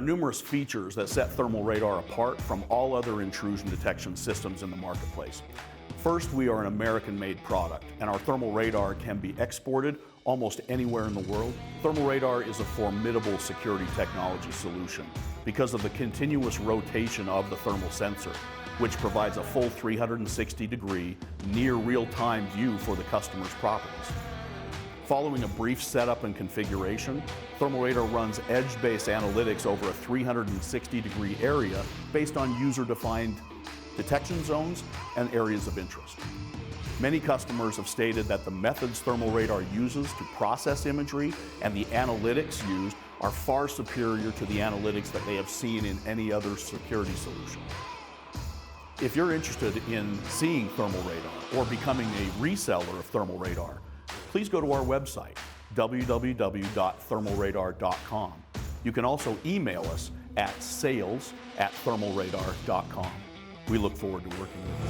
are numerous features that set thermal radar apart from all other intrusion detection systems in the marketplace. First, we are an American-made product, and our thermal radar can be exported almost anywhere in the world. Thermal radar is a formidable security technology solution because of the continuous rotation of the thermal sensor, which provides a full 360-degree, near real-time view for the customer's properties. Following a brief setup and configuration, thermal radar runs edge-based analytics over a 360-degree area based on user-defined detection zones and areas of interest. Many customers have stated that the methods thermal radar uses to process imagery and the analytics used are far superior to the analytics that they have seen in any other security solution. If you're interested in seeing thermal radar or becoming a reseller of thermal radar, please go to our website, www.thermalradar.com. You can also email us at sales@thermalradar.com. We look forward to working with you.